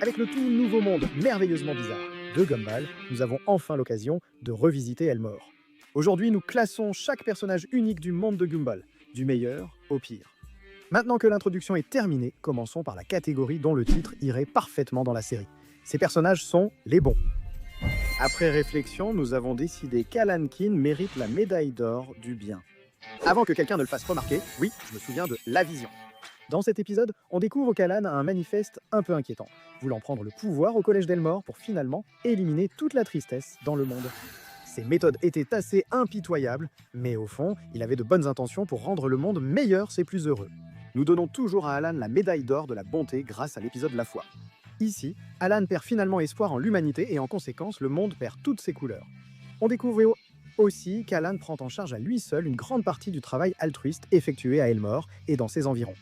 Avec le tout nouveau monde merveilleusement bizarre de Gumball, nous avons enfin l'occasion de revisiter Elmore. Aujourd'hui, nous classons chaque personnage unique du monde de Gumball, du meilleur au pire. Maintenant que l'introduction est terminée, commençons par la catégorie dont le titre irait parfaitement dans la série. Ces personnages sont les bons. Après réflexion, nous avons décidé qu'Alan Keane mérite la médaille d'or du bien. Avant que quelqu'un ne le fasse remarquer, oui, je me souviens de La Vision. Dans cet épisode, on découvre qu'Alan a un manifeste un peu inquiétant, voulant prendre le pouvoir au collège d'Elmore pour finalement éliminer toute la tristesse dans le monde. Ses méthodes étaient assez impitoyables, mais au fond, il avait de bonnes intentions pour rendre le monde meilleur et plus heureux. Nous donnons toujours à Alan la médaille d'or de la bonté grâce à l'épisode La Foi. Ici, Alan perd finalement espoir en l'humanité et en conséquence, le monde perd toutes ses couleurs. On découvre aussi qu'Alan prend en charge à lui seul une grande partie du travail altruiste effectué à Elmore et dans ses environs.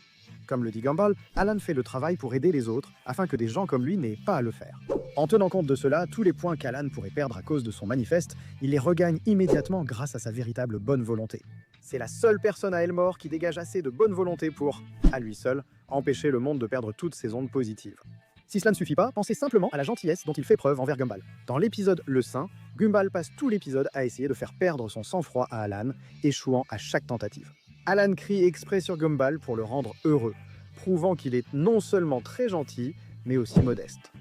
Comme le dit Gumball, Alan fait le travail pour aider les autres afin que des gens comme lui n'aient pas à le faire. En tenant compte de cela, tous les points qu'Alan pourrait perdre à cause de son manifeste, il les regagne immédiatement grâce à sa véritable bonne volonté. C'est la seule personne à Elmore qui dégage assez de bonne volonté pour, à lui seul, empêcher le monde de perdre toutes ses ondes positives. Si cela ne suffit pas, pensez simplement à la gentillesse dont il fait preuve envers Gumball. Dans l'épisode Le Saint, Gumball passe tout l'épisode à essayer de faire perdre son sang-froid à Alan, échouant à chaque tentative. Alan crie exprès sur Gumball pour le rendre heureux, prouvant qu'il est non seulement très gentil, mais aussi modeste.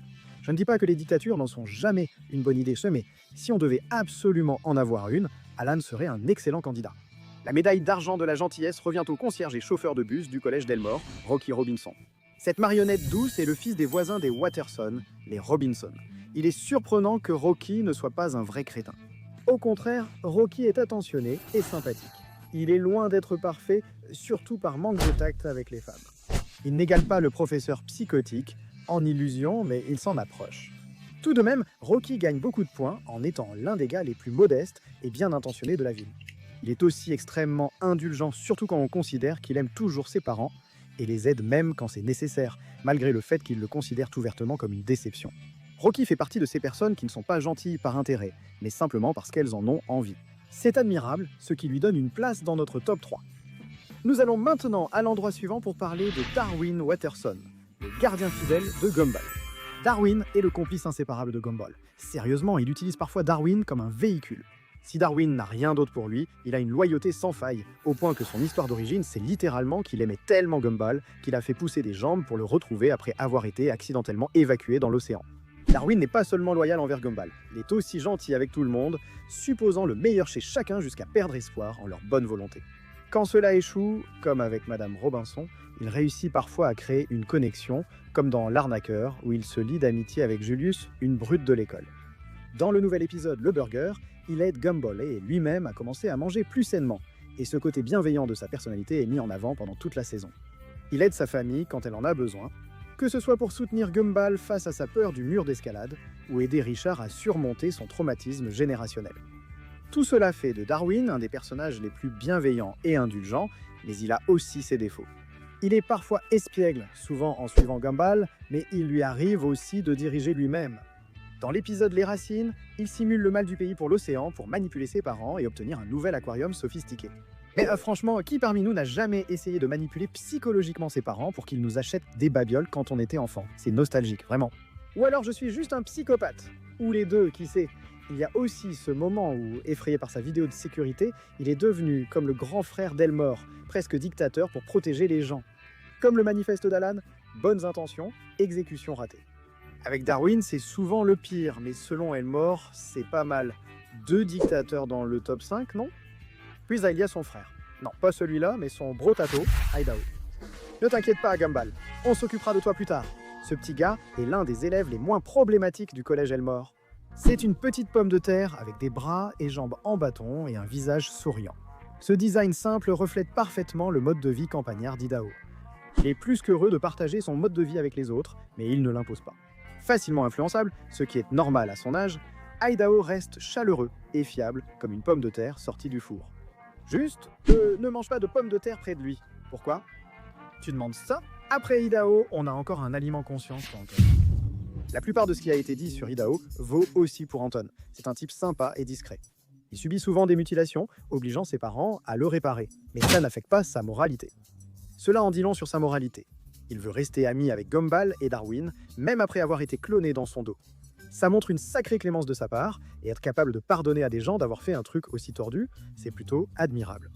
Je ne dis pas que les dictatures n'en sont jamais une bonne idée, mais si on devait absolument en avoir une, Alan serait un excellent candidat. La médaille d'argent de la gentillesse revient au concierge et chauffeur de bus du collège d'Elmore, Rocky Robinson. Cette marionnette douce est le fils des voisins des Watterson, les Robinson. Il est surprenant que Rocky ne soit pas un vrai crétin. Au contraire, Rocky est attentionné et sympathique. Il est loin d'être parfait, surtout par manque de tact avec les femmes. Il n'égale pas le professeur psychotique, en illusion, mais il s'en approche. Tout de même, Rocky gagne beaucoup de points en étant l'un des gars les plus modestes et bien intentionnés de la ville. Il est aussi extrêmement indulgent, surtout quand on considère qu'il aime toujours ses parents et les aide même quand c'est nécessaire, malgré le fait qu'il le considère ouvertement comme une déception. Rocky fait partie de ces personnes qui ne sont pas gentilles par intérêt, mais simplement parce qu'elles en ont envie. C'est admirable, ce qui lui donne une place dans notre top 3. Nous allons maintenant à l'endroit suivant pour parler de Darwin Watterson, le gardien fidèle de Gumball. Darwin est le complice inséparable de Gumball. Sérieusement, il utilise parfois Darwin comme un véhicule. Si Darwin n'a rien d'autre pour lui, il a une loyauté sans faille, au point que son histoire d'origine, c'est littéralement qu'il aimait tellement Gumball qu'il a fait pousser des jambes pour le retrouver après avoir été accidentellement évacué dans l'océan. Darwin n'est pas seulement loyal envers Gumball, il est aussi gentil avec tout le monde, supposant le meilleur chez chacun jusqu'à perdre espoir en leur bonne volonté. Quand cela échoue, comme avec Madame Robinson, il réussit parfois à créer une connexion, comme dans L'Arnaqueur, où il se lie d'amitié avec Julius, une brute de l'école. Dans le nouvel épisode Le Burger, il aide Gumball et lui-même à commencer à manger plus sainement, et ce côté bienveillant de sa personnalité est mis en avant pendant toute la saison. Il aide sa famille quand elle en a besoin, que ce soit pour soutenir Gumball face à sa peur du mur d'escalade, ou aider Richard à surmonter son traumatisme générationnel. Tout cela fait de Darwin un des personnages les plus bienveillants et indulgents, mais il a aussi ses défauts. Il est parfois espiègle, souvent en suivant Gumball, mais il lui arrive aussi de diriger lui-même. Dans l'épisode Les Racines, il simule le mal du pays pour l'océan pour manipuler ses parents et obtenir un nouvel aquarium sophistiqué. Mais franchement, qui parmi nous n'a jamais essayé de manipuler psychologiquement ses parents pour qu'ils nous achètent des babioles quand on était enfant? C'est nostalgique, vraiment. Ou alors je suis juste un psychopathe. Ou les deux, qui sait. Il y a aussi ce moment où, effrayé par sa vidéo de sécurité, il est devenu comme le grand frère d'Elmore, presque dictateur pour protéger les gens. Comme le manifeste d'Alan, bonnes intentions, exécution ratée. Avec Darwin, c'est souvent le pire, mais selon Elmore, c'est pas mal. 2 dictateurs dans le top 5, non? Puis il y a son frère. Non, pas celui-là, mais son brotato, Idaho. Ne t'inquiète pas, Gumball, on s'occupera de toi plus tard. Ce petit gars est l'un des élèves les moins problématiques du collège Elmore. C'est une petite pomme de terre avec des bras et jambes en bâton et un visage souriant. Ce design simple reflète parfaitement le mode de vie campagnard d'Idaho. Il est plus qu'heureux de partager son mode de vie avec les autres, mais il ne l'impose pas. Facilement influençable, ce qui est normal à son âge, Idaho reste chaleureux et fiable comme une pomme de terre sortie du four. Juste, ne mange pas de pommes de terre près de lui. Pourquoi? Tu demandes ça? Après Idaho, on a encore un aliment conscience pour Anton. La plupart de ce qui a été dit sur Idaho vaut aussi pour Anton. C'est un type sympa et discret. Il subit souvent des mutilations, obligeant ses parents à le réparer. Mais ça n'affecte pas sa moralité. Cela en dit long sur sa moralité. Il veut rester ami avec Gumball et Darwin, même après avoir été cloné dans son dos. Ça montre une sacrée clémence de sa part, et être capable de pardonner à des gens d'avoir fait un truc aussi tordu, c'est plutôt admirable.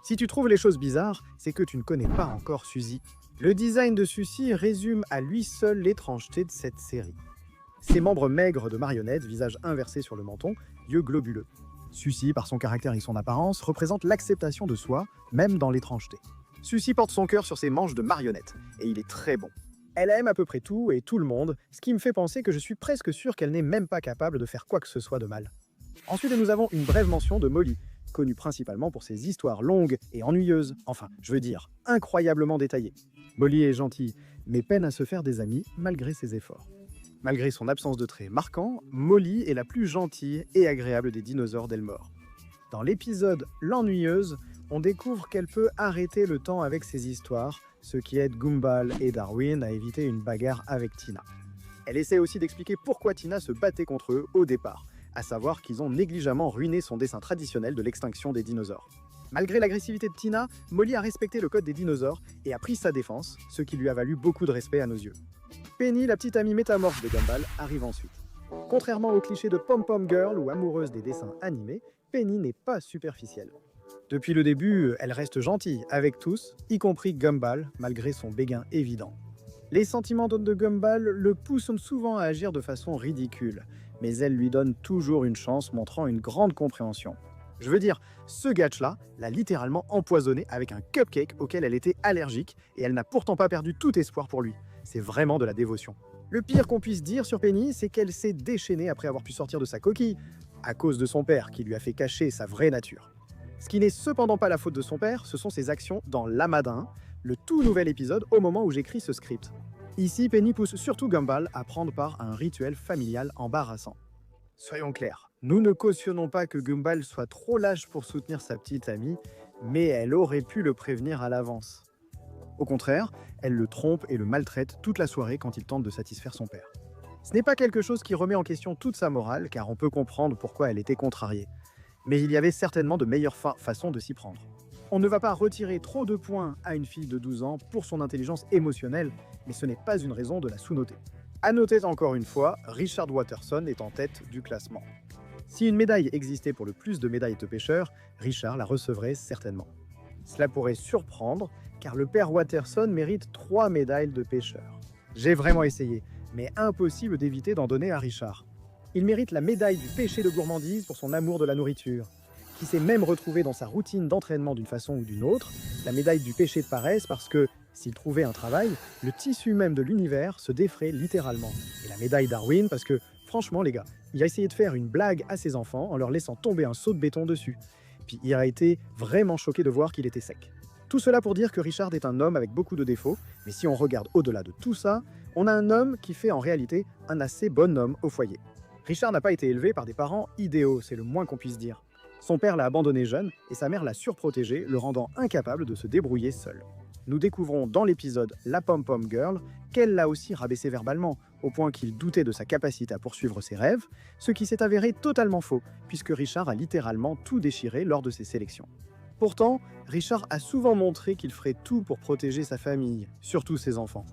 Si tu trouves les choses bizarres, c'est que tu ne connais pas encore Suzy. Le design de Suzy résume à lui seul l'étrangeté de cette série. Ses membres maigres de marionnette, visage inversé sur le menton, yeux globuleux. Suzy, par son caractère et son apparence, représente l'acceptation de soi, même dans l'étrangeté. Suzy porte son cœur sur ses manches de marionnette, et il est très bon. Elle aime à peu près tout et tout le monde, ce qui me fait penser que je suis presque sûr qu'elle n'est même pas capable de faire quoi que ce soit de mal. Ensuite, nous avons une brève mention de Molly, connue principalement pour ses histoires longues et ennuyeuses, enfin, je veux dire, incroyablement détaillées. Molly est gentille, mais peine à se faire des amis malgré ses efforts. Malgré son absence de traits marquants, Molly est la plus gentille et agréable des dinosaures d'Elmore. Dans l'épisode L'ennuyeuse, on découvre qu'elle peut arrêter le temps avec ses histoires, ce qui aide Gumball et Darwin à éviter une bagarre avec Tina. Elle essaie aussi d'expliquer pourquoi Tina se battait contre eux au départ, à savoir qu'ils ont négligemment ruiné son dessin traditionnel de l'extinction des dinosaures. Malgré l'agressivité de Tina, Molly a respecté le code des dinosaures et a pris sa défense, ce qui lui a valu beaucoup de respect à nos yeux. Penny, la petite amie métamorphe de Gumball, arrive ensuite. Contrairement au cliché de pom-pom girl ou amoureuse des dessins animés, Penny n'est pas superficielle. Depuis le début, elle reste gentille avec tous, y compris Gumball, malgré son béguin évident. Les sentiments de Gumball le poussent souvent à agir de façon ridicule, mais elle lui donne toujours une chance, montrant une grande compréhension. Je veux dire, ce gâche-là l'a littéralement empoisonné avec un cupcake auquel elle était allergique, et elle n'a pourtant pas perdu tout espoir pour lui. C'est vraiment de la dévotion. Le pire qu'on puisse dire sur Penny, c'est qu'elle s'est déchaînée après avoir pu sortir de sa coquille, à cause de son père qui lui a fait cacher sa vraie nature. Ce qui n'est cependant pas la faute de son père, ce sont ses actions dans L'Amadin, le tout nouvel épisode au moment où j'écris ce script. Ici, Penny pousse surtout Gumball à prendre part à un rituel familial embarrassant. Soyons clairs, nous ne cautionnons pas que Gumball soit trop lâche pour soutenir sa petite amie, mais elle aurait pu le prévenir à l'avance. Au contraire, elle le trompe et le maltraite toute la soirée quand il tente de satisfaire son père. Ce n'est pas quelque chose qui remet en question toute sa morale, car on peut comprendre pourquoi elle était contrariée. Mais il y avait certainement de meilleures façons de s'y prendre. On ne va pas retirer trop de points à une fille de 12 ans pour son intelligence émotionnelle, mais ce n'est pas une raison de la sous-noter. À noter encore une fois, Richard Watterson est en tête du classement. Si une médaille existait pour le plus de médailles de pêcheurs, Richard la recevrait certainement. Cela pourrait surprendre, car le père Watterson mérite 3 médailles de pêcheur. J'ai vraiment essayé, mais impossible d'éviter d'en donner à Richard. Il mérite la médaille du péché de gourmandise pour son amour de la nourriture, qui s'est même retrouvé dans sa routine d'entraînement d'une façon ou d'une autre, la médaille du péché de paresse parce que, s'il trouvait un travail, le tissu même de l'univers se défrait littéralement. Et la médaille Darwin parce que, franchement les gars, il a essayé de faire une blague à ses enfants en leur laissant tomber un seau de béton dessus. Puis il a été vraiment choqué de voir qu'il était sec. Tout cela pour dire que Richard est un homme avec beaucoup de défauts, mais si on regarde au-delà de tout ça, on a un homme qui fait en réalité un assez bon homme au foyer. Richard n'a pas été élevé par des parents idéaux, c'est le moins qu'on puisse dire. Son père l'a abandonné jeune et sa mère l'a surprotégé, le rendant incapable de se débrouiller seul. Nous découvrons dans l'épisode La Pom-Pom Girl qu'elle l'a aussi rabaissé verbalement, au point qu'il doutait de sa capacité à poursuivre ses rêves, ce qui s'est avéré totalement faux, puisque Richard a littéralement tout déchiré lors de ses sélections. Pourtant, Richard a souvent montré qu'il ferait tout pour protéger sa famille, surtout ses enfants.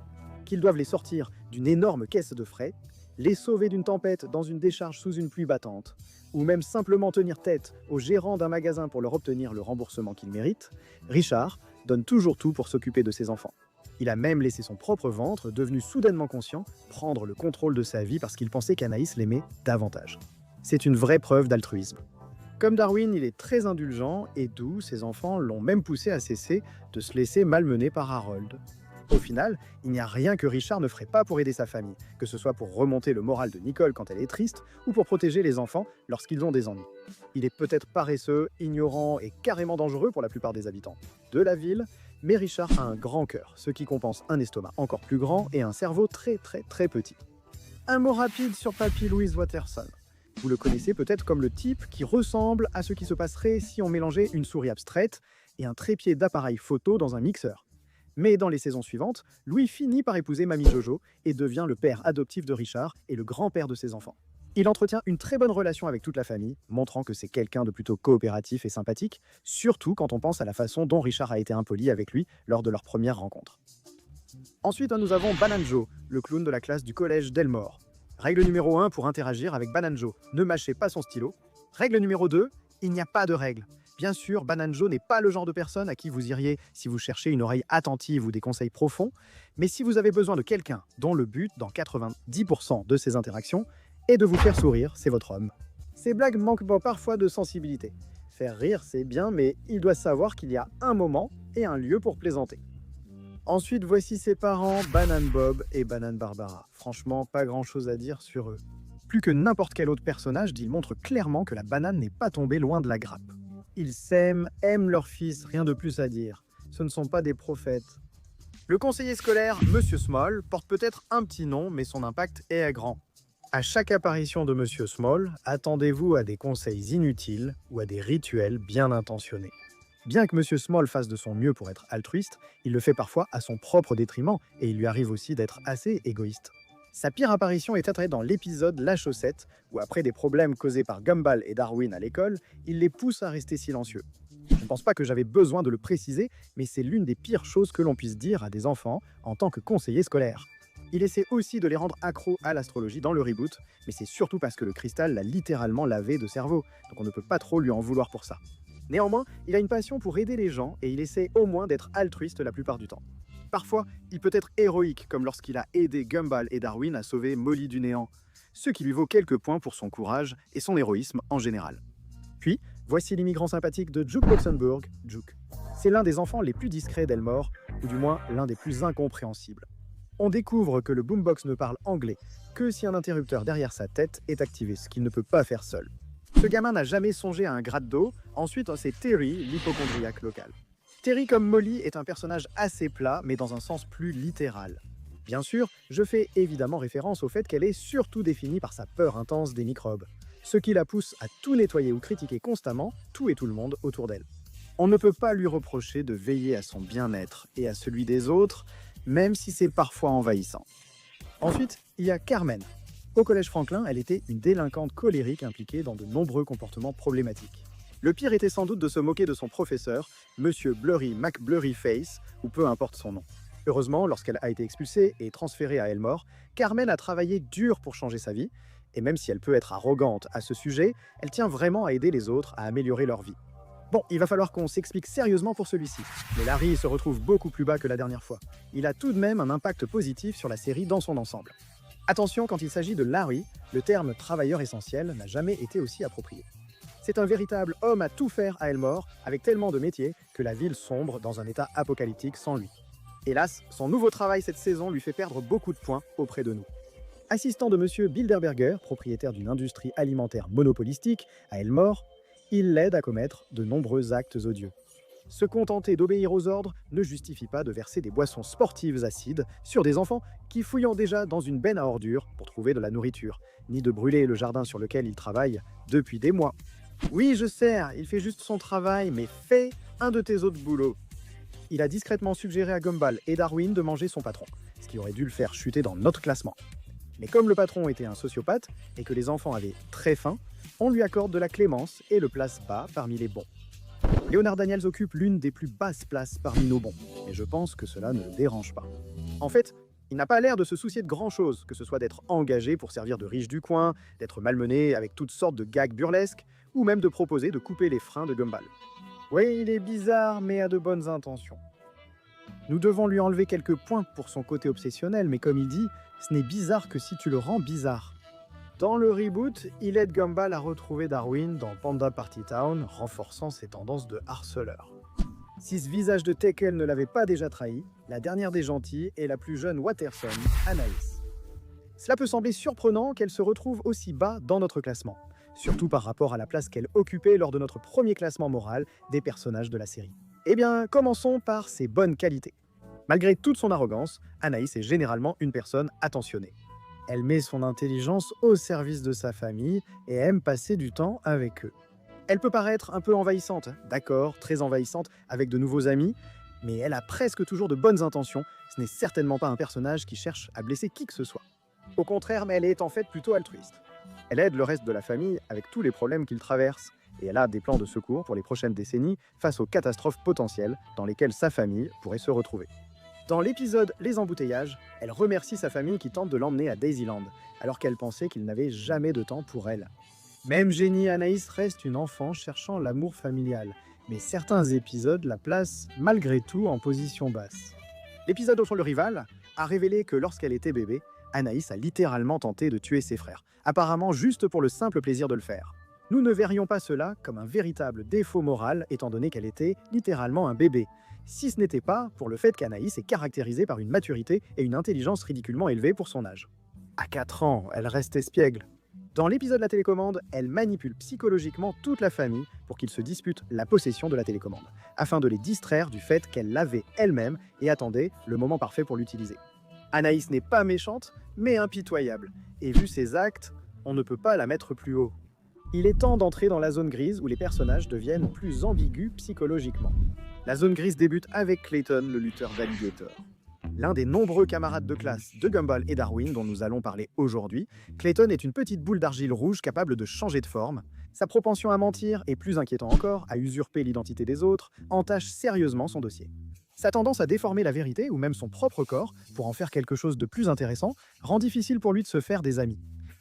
Qu'ils doivent les sortir d'une énorme caisse de frais, les sauver d'une tempête dans une décharge sous une pluie battante, ou même simplement tenir tête au gérant d'un magasin pour leur obtenir le remboursement qu'ils méritent, Richard donne toujours tout pour s'occuper de ses enfants. Il a même laissé son propre ventre, devenu soudainement conscient, prendre le contrôle de sa vie parce qu'il pensait qu'Anaïs l'aimait davantage. C'est une vraie preuve d'altruisme. Comme Darwin, il est très indulgent et doux, ses enfants l'ont même poussé à cesser de se laisser malmener par Harold. Au final, il n'y a rien que Richard ne ferait pas pour aider sa famille, que ce soit pour remonter le moral de Nicole quand elle est triste ou pour protéger les enfants lorsqu'ils ont des ennuis. Il est peut-être paresseux, ignorant et carrément dangereux pour la plupart des habitants de la ville, mais Richard a un grand cœur, ce qui compense un estomac encore plus grand et un cerveau très petit. Un mot rapide sur Papy Louise Watterson. Vous le connaissez peut-être comme le type qui ressemble à ce qui se passerait si on mélangeait une souris abstraite et un trépied d'appareil photo dans un mixeur. Mais dans les saisons suivantes, Louis finit par épouser Mamie Jojo et devient le père adoptif de Richard et le grand-père de ses enfants. Il entretient une très bonne relation avec toute la famille, montrant que c'est quelqu'un de plutôt coopératif et sympathique, surtout quand on pense à la façon dont Richard a été impoli avec lui lors de leur première rencontre. Ensuite, nous avons Bananjo, le clown de la classe du collège d'Elmore. Règle numéro 1 pour interagir avec Bananjo, ne mâchez pas son stylo. Règle numéro 2, il n'y a pas de règle. Bien sûr, Bananjo n'est pas le genre de personne à qui vous iriez si vous cherchez une oreille attentive ou des conseils profonds, mais si vous avez besoin de quelqu'un dont le but, dans 90% de ses interactions, est de vous faire sourire, c'est votre homme. Ces blagues manquent parfois de sensibilité. Faire rire, c'est bien, mais il doit savoir qu'il y a un moment et un lieu pour plaisanter. Ensuite, voici ses parents, Banan Bob et Banan Barbara. Franchement, pas grand-chose à dire sur eux. Plus que n'importe quel autre personnage, ils montrent clairement que la banane n'est pas tombée loin de la grappe. Ils s'aiment, aiment leur fils, rien de plus à dire. Ce ne sont pas des prophètes. Le conseiller scolaire, Monsieur Small, porte peut-être un petit nom, mais son impact est grand. À chaque apparition de Monsieur Small, attendez-vous à des conseils inutiles ou à des rituels bien intentionnés. Bien que Monsieur Small fasse de son mieux pour être altruiste, il le fait parfois à son propre détriment et il lui arrive aussi d'être assez égoïste. Sa pire apparition est attirée dans l'épisode La Chaussette, où après des problèmes causés par Gumball et Darwin à l'école, il les pousse à rester silencieux. Je ne pense pas que j'avais besoin de le préciser, mais c'est l'une des pires choses que l'on puisse dire à des enfants en tant que conseiller scolaire. Il essaie aussi de les rendre accros à l'astrologie dans le reboot, mais c'est surtout parce que le cristal l'a littéralement lavé de cerveau, donc on ne peut pas trop lui en vouloir pour ça. Néanmoins, il a une passion pour aider les gens et il essaie au moins d'être altruiste la plupart du temps. Parfois, il peut être héroïque, comme lorsqu'il a aidé Gumball et Darwin à sauver Molly du néant, ce qui lui vaut quelques points pour son courage et son héroïsme en général. Puis, voici l'immigrant sympathique de Juke Luxembourg, Juke. C'est l'un des enfants les plus discrets d'Elmore, ou du moins l'un des plus incompréhensibles. On découvre que le boombox ne parle anglais que si un interrupteur derrière sa tête est activé, ce qu'il ne peut pas faire seul. Ce gamin n'a jamais songé à un gratte d'eau. Ensuite, c'est Terry, l'hypocondriaque local. Terry, comme Molly, est un personnage assez plat, mais dans un sens plus littéral. Bien sûr, je fais évidemment référence au fait qu'elle est surtout définie par sa peur intense des microbes, ce qui la pousse à tout nettoyer ou critiquer constamment tout et tout le monde autour d'elle. On ne peut pas lui reprocher de veiller à son bien-être et à celui des autres, même si c'est parfois envahissant. Ensuite, il y a Carmen. Au collège Franklin, elle était une délinquante colérique impliquée dans de nombreux comportements problématiques. Le pire était sans doute de se moquer de son professeur, Monsieur Blurry McBlurryface, ou peu importe son nom. Heureusement, lorsqu'elle a été expulsée et transférée à Elmore, Carmen a travaillé dur pour changer sa vie, et même si elle peut être arrogante à ce sujet, elle tient vraiment à aider les autres à améliorer leur vie. Bon, il va falloir qu'on s'explique sérieusement pour celui-ci, mais Larry se retrouve beaucoup plus bas que la dernière fois. Il a tout de même un impact positif sur la série dans son ensemble. Attention, quand il s'agit de Larry, le terme « travailleur essentiel » n'a jamais été aussi approprié. C'est un véritable homme à tout faire à Elmore, avec tellement de métiers que la ville sombre dans un état apocalyptique sans lui. Hélas, son nouveau travail cette saison lui fait perdre beaucoup de points auprès de nous. Assistant de Monsieur Bilderberger, propriétaire d'une industrie alimentaire monopolistique à Elmore, il l'aide à commettre de nombreux actes odieux. Se contenter d'obéir aux ordres ne justifie pas de verser des boissons sportives acides sur des enfants qui fouillent déjà dans une benne à ordures pour trouver de la nourriture, ni de brûler le jardin sur lequel il travaille depuis des mois. Oui, je sais, il fait juste son travail, mais fais un de tes autres boulots. Il a discrètement suggéré à Gumball et Darwin de manger son patron, ce qui aurait dû le faire chuter dans notre classement. Mais comme le patron était un sociopathe et que les enfants avaient très faim, on lui accorde de la clémence et le place bas parmi les bons. Leonard Daniels occupe l'une des plus basses places parmi nos bons, et je pense que cela ne le dérange pas. En fait, il n'a pas l'air de se soucier de grand-chose, que ce soit d'être engagé pour servir de riche du coin, d'être malmené avec toutes sortes de gags burlesques, ou même de proposer de couper les freins de Gumball. Oui, il est bizarre, mais a de bonnes intentions. Nous devons lui enlever quelques points pour son côté obsessionnel, mais comme il dit, ce n'est bizarre que si tu le rends bizarre. Dans le reboot, il aide Gumball à retrouver Darwin dans Panda Party Town, renforçant ses tendances de harceleur. Si ce visage de Tekel ne l'avait pas déjà trahi, la dernière des gentilles est la plus jeune Watterson, Anaïs. Cela peut sembler surprenant qu'elle se retrouve aussi bas dans notre classement, surtout par rapport à la place qu'elle occupait lors de notre premier classement moral des personnages de la série. Eh bien, commençons par ses bonnes qualités. Malgré toute son arrogance, Anaïs est généralement une personne attentionnée. Elle met son intelligence au service de sa famille et aime passer du temps avec eux. Elle peut paraître un peu envahissante, d'accord, très envahissante, avec de nouveaux amis, mais elle a presque toujours de bonnes intentions. Ce n'est certainement pas un personnage qui cherche à blesser qui que ce soit. Au contraire, mais elle est en fait plutôt altruiste. Elle aide le reste de la famille avec tous les problèmes qu'ils traversent, et elle a des plans de secours pour les prochaines décennies face aux catastrophes potentielles dans lesquelles sa famille pourrait se retrouver. Dans l'épisode Les embouteillages, elle remercie sa famille qui tente de l'emmener à Daisyland, alors qu'elle pensait qu'il n'avait jamais de temps pour elle. Même génie, Anaïs reste une enfant cherchant l'amour familial, mais certains épisodes la placent malgré tout en position basse. L'épisode sur le rival a révélé que lorsqu'elle était bébé, Anaïs a littéralement tenté de tuer ses frères, apparemment juste pour le simple plaisir de le faire. Nous ne verrions pas cela comme un véritable défaut moral, étant donné qu'elle était littéralement un bébé, si ce n'était pas pour le fait qu'Anaïs est caractérisée par une maturité et une intelligence ridiculement élevées pour son âge. À 4 ans, elle reste espiègle. Dans l'épisode La télécommande, elle manipule psychologiquement toute la famille pour qu'ils se disputent la possession de la télécommande, afin de les distraire du fait qu'elle l'avait elle-même et attendait le moment parfait pour l'utiliser. Anaïs n'est pas méchante, mais impitoyable, et vu ses actes, on ne peut pas la mettre plus haut. Il est temps d'entrer dans la zone grise où les personnages deviennent plus ambigus psychologiquement. La zone grise débute avec Clayton, le lutteur d'alligator. L'un des nombreux camarades de classe de Gumball et Darwin dont nous allons parler aujourd'hui, Clayton est une petite boule d'argile rouge capable de changer de forme. Sa propension à mentir, et plus inquiétant encore, à usurper l'identité des autres, entache sérieusement son dossier. Sa tendance à déformer la vérité ou même son propre corps pour en faire quelque chose de plus intéressant rend difficile pour lui de se faire des amis.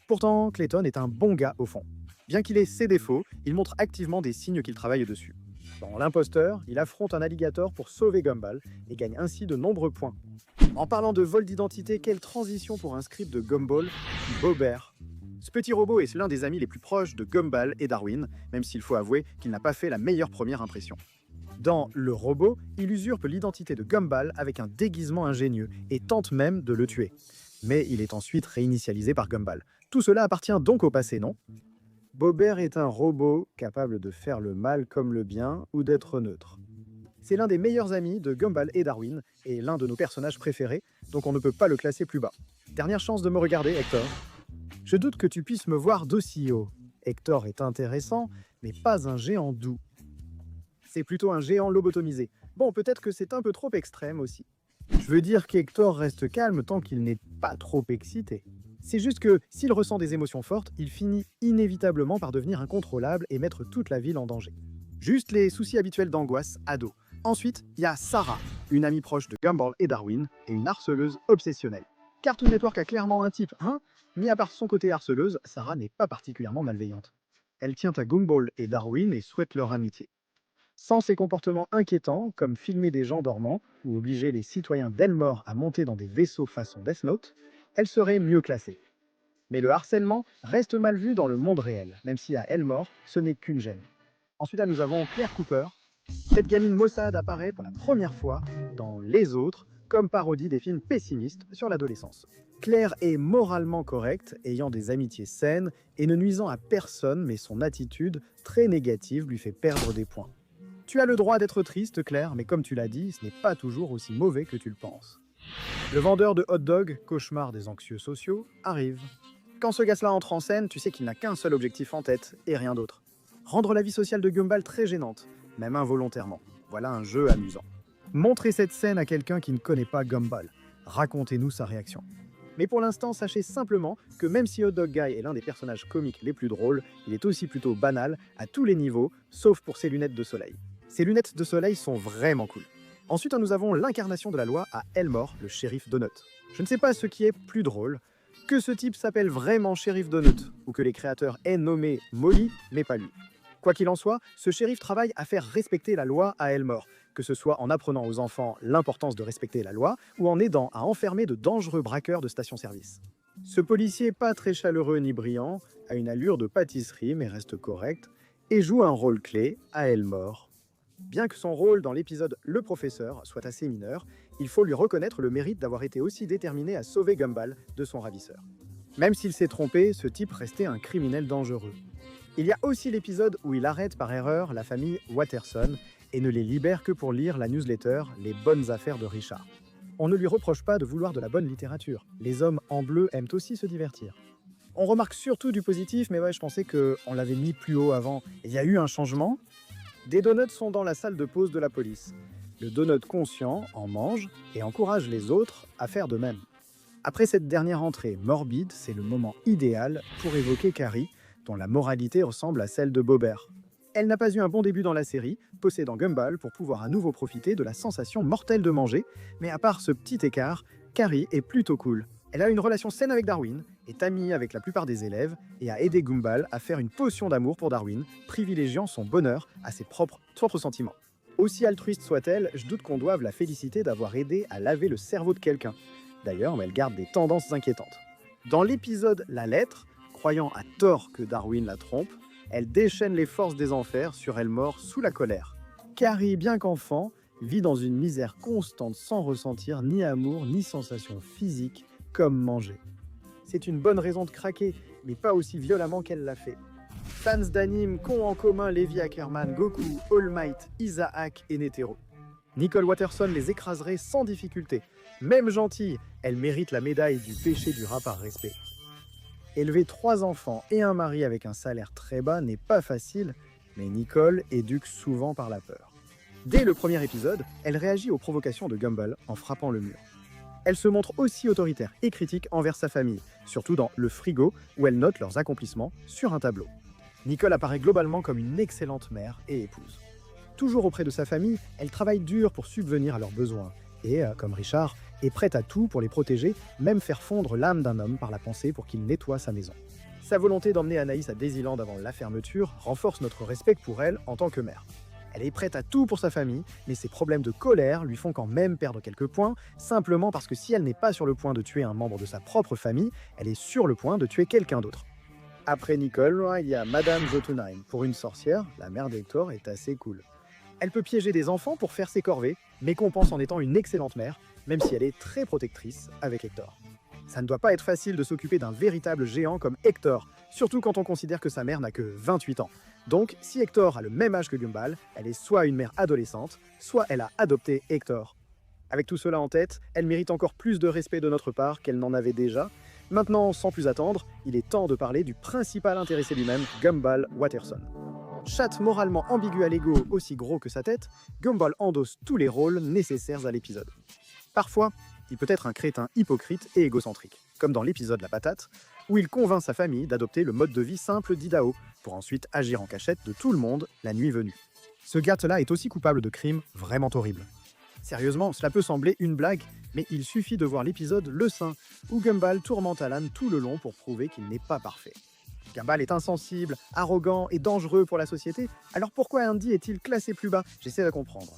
Pourtant, Clayton est un bon gars au fond. Bien qu'il ait ses défauts, il montre activement des signes qu'il travaille dessus. Dans L'Imposteur, il affronte un alligator pour sauver Gumball et gagne ainsi de nombreux points. En parlant de vol d'identité, quelle transition pour un script de Gumball, Bobert. Ce petit robot est l'un des amis les plus proches de Gumball et Darwin, même s'il faut avouer qu'il n'a pas fait la meilleure première impression. Dans Le Robot, il usurpe l'identité de Gumball avec un déguisement ingénieux et tente même de le tuer. Mais il est ensuite réinitialisé par Gumball. Tout cela appartient donc au passé, non ? Bobert est un robot capable de faire le mal comme le bien ou d'être neutre. C'est l'un des meilleurs amis de Gumball et Darwin et l'un de nos personnages préférés, donc on ne peut pas le classer plus bas. Dernière chance de me regarder, Hector. Je doute que tu puisses me voir d'aussi haut. Hector est intéressant, mais pas un géant doux. C'est plutôt un géant lobotomisé. Bon, peut-être que c'est un peu trop extrême aussi. Je veux dire qu'Hector reste calme tant qu'il n'est pas trop excité. C'est juste que, s'il ressent des émotions fortes, il finit inévitablement par devenir incontrôlable et mettre toute la ville en danger. Juste les soucis habituels d'angoisse, ado. Ensuite, il y a Sarah, une amie proche de Gumball et Darwin, et une harceleuse obsessionnelle. Cartoon Network a clairement un type, hein ? Mis à part son côté harceleuse, Sarah n'est pas particulièrement malveillante. Elle tient à Gumball et Darwin et souhaite leur amitié. Sans ses comportements inquiétants, comme filmer des gens dormants ou obliger les citoyens d'Elmore à monter dans des vaisseaux façon Death Note, elle serait mieux classée. Mais le harcèlement reste mal vu dans le monde réel, même si à Elmore, ce n'est qu'une gêne. Ensuite, là, nous avons Claire Cooper. Cette gamine maussade apparaît pour la première fois dans Les Autres, comme parodie des films pessimistes sur l'adolescence. Claire est moralement correcte, ayant des amitiés saines et ne nuisant à personne, mais son attitude très négative lui fait perdre des points. Tu as le droit d'être triste, Claire, mais comme tu l'as dit, ce n'est pas toujours aussi mauvais que tu le penses. Le vendeur de hot dog, cauchemar des anxieux sociaux, arrive. Quand ce gars-là entre en scène, tu sais qu'il n'a qu'un seul objectif en tête, et rien d'autre. Rendre la vie sociale de Gumball très gênante, même involontairement. Voilà un jeu amusant. Montrez cette scène à quelqu'un qui ne connaît pas Gumball. Racontez-nous sa réaction. Mais pour l'instant, sachez simplement que même si Hot Dog Guy est l'un des personnages comiques les plus drôles, il est aussi plutôt banal à tous les niveaux, sauf pour ses lunettes de soleil. Ces lunettes de soleil sont vraiment cool. Ensuite, nous avons l'incarnation de la loi à Elmore, le shérif Donut. Je ne sais pas ce qui est plus drôle, que ce type s'appelle vraiment shérif Donut, ou que les créateurs aient nommé Molly, mais pas lui. Quoi qu'il en soit, ce shérif travaille à faire respecter la loi à Elmore, que ce soit en apprenant aux enfants l'importance de respecter la loi, ou en aidant à enfermer de dangereux braqueurs de stations-service. Ce policier pas très chaleureux ni brillant, a une allure de pâtisserie mais reste correct, et joue un rôle clé à Elmore. Bien que son rôle dans l'épisode Le Professeur soit assez mineur, il faut lui reconnaître le mérite d'avoir été aussi déterminé à sauver Gumball de son ravisseur. Même s'il s'est trompé, ce type restait un criminel dangereux. Il y a aussi l'épisode où il arrête par erreur la famille Watterson et ne les libère que pour lire la newsletter Les Bonnes Affaires de Richard. On ne lui reproche pas de vouloir de la bonne littérature. Les hommes en bleu aiment aussi se divertir. On remarque surtout du positif, mais ouais, je pensais qu'on l'avait mis plus haut avant. Il y a eu un changement. Des donuts sont dans la salle de pause de la police. Le donut conscient en mange et encourage les autres à faire de même. Après cette dernière entrée morbide, c'est le moment idéal pour évoquer Carrie, dont la moralité ressemble à celle de Bobert. Elle n'a pas eu un bon début dans la série, possédant Gumball pour pouvoir à nouveau profiter de la sensation mortelle de manger, mais à part ce petit écart, Carrie est plutôt cool. Elle a une relation saine avec Darwin, est amie avec la plupart des élèves et a aidé Gumball à faire une potion d'amour pour Darwin, privilégiant son bonheur à ses propres sentiments. Aussi altruiste soit-elle, je doute qu'on doive la féliciter d'avoir aidé à laver le cerveau de quelqu'un. D'ailleurs, elle garde des tendances inquiétantes. Dans l'épisode La Lettre, croyant à tort que Darwin la trompe, elle déchaîne les forces des enfers sur Elmore sous la colère. Carrie, bien qu'enfant, vit dans une misère constante sans ressentir ni amour ni sensation physique comme manger. C'est une bonne raison de craquer, mais pas aussi violemment qu'elle l'a fait. Fans d'anime qu'ont en commun Levi Ackerman, Goku, All Might, Isaac et Netero. Nicole Waterson les écraserait sans difficulté. Même gentille, elle mérite la médaille du péché du rat par respect. Élever 3 enfants et un mari avec un salaire très bas n'est pas facile, mais Nicole éduque souvent par la peur. Dès le premier épisode, elle réagit aux provocations de Gumball en frappant le mur. Elle se montre aussi autoritaire et critique envers sa famille, surtout dans Le Frigo, où elle note leurs accomplissements sur un tableau. Nicole apparaît globalement comme une excellente mère et épouse. Toujours auprès de sa famille, elle travaille dur pour subvenir à leurs besoins et, comme Richard, est prête à tout pour les protéger, même faire fondre l'âme d'un homme par la pensée pour qu'il nettoie sa maison. Sa volonté d'emmener Anaïs à Daisyland avant la fermeture renforce notre respect pour elle en tant que mère. Elle est prête à tout pour sa famille, mais ses problèmes de colère lui font quand même perdre quelques points, simplement parce que si elle n'est pas sur le point de tuer un membre de sa propre famille, elle est sur le point de tuer quelqu'un d'autre. Après Nicole, il y a Madame Jotunheim. Pour une sorcière, la mère d'Hector est assez cool. Elle peut piéger des enfants pour faire ses corvées, mais compense en étant une excellente mère, même si elle est très protectrice avec Hector. Ça ne doit pas être facile de s'occuper d'un véritable géant comme Hector, surtout quand on considère que sa mère n'a que 28 ans. Donc, si Hector a le même âge que Gumball, elle est soit une mère adolescente, soit elle a adopté Hector. Avec tout cela en tête, elle mérite encore plus de respect de notre part qu'elle n'en avait déjà. Maintenant, sans plus attendre, il est temps de parler du principal intéressé lui-même, Gumball Watterson. Chatte moralement ambigu à l'ego aussi gros que sa tête, Gumball endosse tous les rôles nécessaires à l'épisode. Parfois, il peut être un crétin hypocrite et égocentrique, comme dans l'épisode La Patate, où il convainc sa famille d'adopter le mode de vie simple d'Idaho, pour ensuite agir en cachette de tout le monde la nuit venue. Ce gars-là est aussi coupable de crimes vraiment horribles. Sérieusement, cela peut sembler une blague, mais il suffit de voir l'épisode Le Saint, où Gumball tourmente Alan tout le long pour prouver qu'il n'est pas parfait. Gumball est insensible, arrogant et dangereux pour la société, alors pourquoi Andy est-il classé plus bas? J'essaie de comprendre.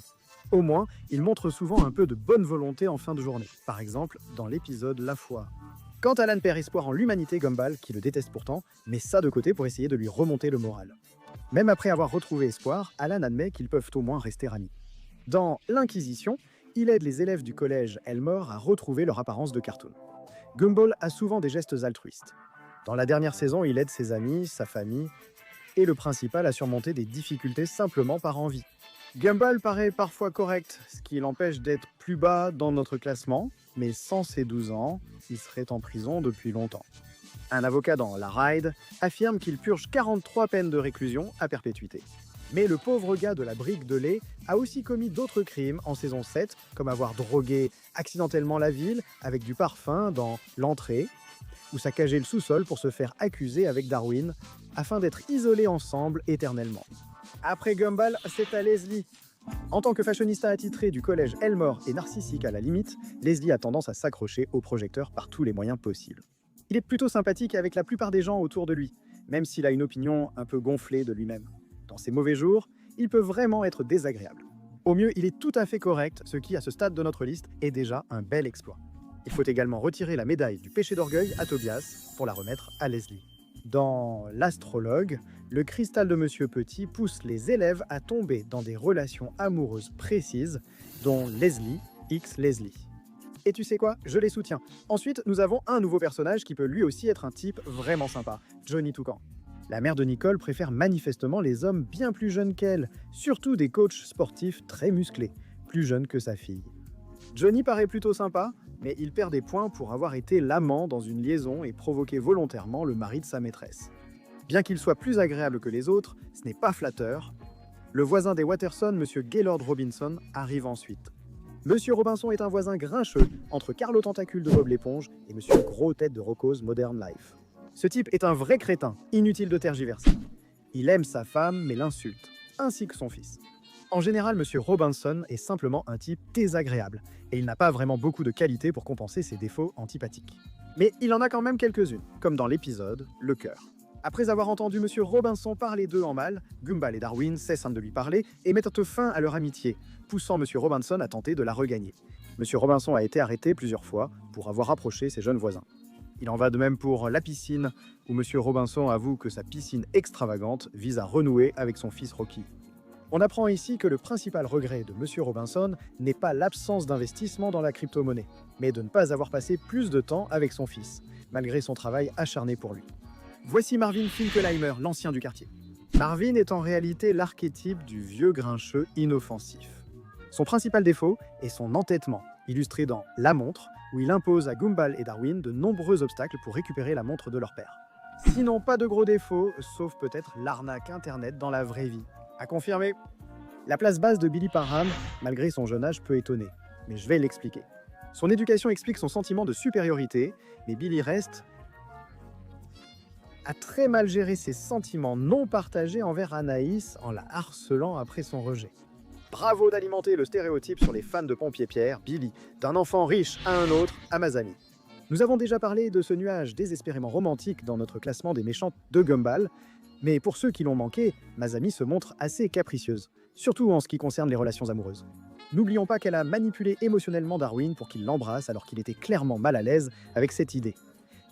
Au moins, il montre souvent un peu de bonne volonté en fin de journée, par exemple dans l'épisode La Foi. Quand Alan perd espoir en l'humanité, Gumball, qui le déteste pourtant, met ça de côté pour essayer de lui remonter le moral. Même après avoir retrouvé espoir, Alan admet qu'ils peuvent au moins rester amis. Dans L'Inquisition, il aide les élèves du collège Elmore à retrouver leur apparence de cartoon. Gumball a souvent des gestes altruistes. Dans la dernière saison, il aide ses amis, sa famille, et le principal à surmonter des difficultés simplement par envie. Gumball paraît parfois correct, ce qui l'empêche d'être plus bas dans notre classement, mais sans ses 12 ans, il serait en prison depuis longtemps. Un avocat dans La Ride affirme qu'il purge 43 peines de réclusion à perpétuité. Mais le pauvre gars de la brique de lait a aussi commis d'autres crimes en saison 7, comme avoir drogué accidentellement la ville avec du parfum dans L'Entrée, ou saccager le sous-sol pour se faire accuser avec Darwin, afin d'être isolés ensemble éternellement. Après Gumball, c'est à Leslie. En tant que fashionista attitré du collège Elmore et narcissique à la limite, Leslie a tendance à s'accrocher au projecteur par tous les moyens possibles. Il est plutôt sympathique avec la plupart des gens autour de lui, même s'il a une opinion un peu gonflée de lui-même. Dans ses mauvais jours, il peut vraiment être désagréable. Au mieux, il est tout à fait correct, ce qui, à ce stade de notre liste, est déjà un bel exploit. Il faut également retirer la médaille du péché d'orgueil à Tobias pour la remettre à Leslie. Dans L'Astrologue, le cristal de Monsieur Petit pousse les élèves à tomber dans des relations amoureuses précises, dont Leslie x Leslie. Et tu sais quoi? Je les soutiens. Ensuite, nous avons un nouveau personnage qui peut lui aussi être un type vraiment sympa, Johnny Toucan. La mère de Nicole préfère manifestement les hommes bien plus jeunes qu'elle, surtout des coachs sportifs très musclés, plus jeunes que sa fille. Johnny paraît plutôt sympa, mais il perd des points pour avoir été l'amant dans une liaison et provoqué volontairement le mari de sa maîtresse. Bien qu'il soit plus agréable que les autres, ce n'est pas flatteur. Le voisin des Watterson, Monsieur Gaylord Robinson, arrive ensuite. Monsieur Robinson est un voisin grincheux entre Carlo Tentacule de Bob l'éponge et Monsieur Gros Tête de Rocco's Modern Life. Ce type est un vrai crétin, inutile de tergiverser. Il aime sa femme mais l'insulte, ainsi que son fils. En général, Monsieur Robinson est simplement un type désagréable, et il n'a pas vraiment beaucoup de qualités pour compenser ses défauts antipathiques. Mais il en a quand même quelques-unes, comme dans l'épisode Le Cœur. Après avoir entendu Monsieur Robinson parler d'eux en mal, Gumball et Darwin cessent de lui parler et mettent fin à leur amitié, poussant Monsieur Robinson à tenter de la regagner. Monsieur Robinson a été arrêté plusieurs fois pour avoir approché ses jeunes voisins. Il en va de même pour la piscine, où Monsieur Robinson avoue que sa piscine extravagante vise à renouer avec son fils Rocky. On apprend ici que le principal regret de Monsieur Robinson n'est pas l'absence d'investissement dans la crypto-monnaie, mais de ne pas avoir passé plus de temps avec son fils, malgré son travail acharné pour lui. Voici Marvin Finkelheimer, l'ancien du quartier. Marvin est en réalité l'archétype du vieux grincheux inoffensif. Son principal défaut est son entêtement, illustré dans La Montre, où il impose à Gumball et Darwin de nombreux obstacles pour récupérer la montre de leur père. Sinon, pas de gros défauts, sauf peut-être l'arnaque internet dans la vraie vie. À confirmer. La place basse de Billy Parham, malgré son jeune âge, peut étonner, mais je vais l'expliquer. Son éducation explique son sentiment de supériorité, mais Billy reste a très mal géré ses sentiments non partagés envers Anaïs en la harcelant après son rejet. Bravo d'alimenter le stéréotype sur les fans de Pompier Pierre, Billy, d'un enfant riche à un autre, à Masami. Nous avons déjà parlé de ce nuage désespérément romantique dans notre classement des méchantes de Gumball, mais pour ceux qui l'ont manqué, Masami se montre assez capricieuse, surtout en ce qui concerne les relations amoureuses. N'oublions pas qu'elle a manipulé émotionnellement Darwin pour qu'il l'embrasse alors qu'il était clairement mal à l'aise avec cette idée,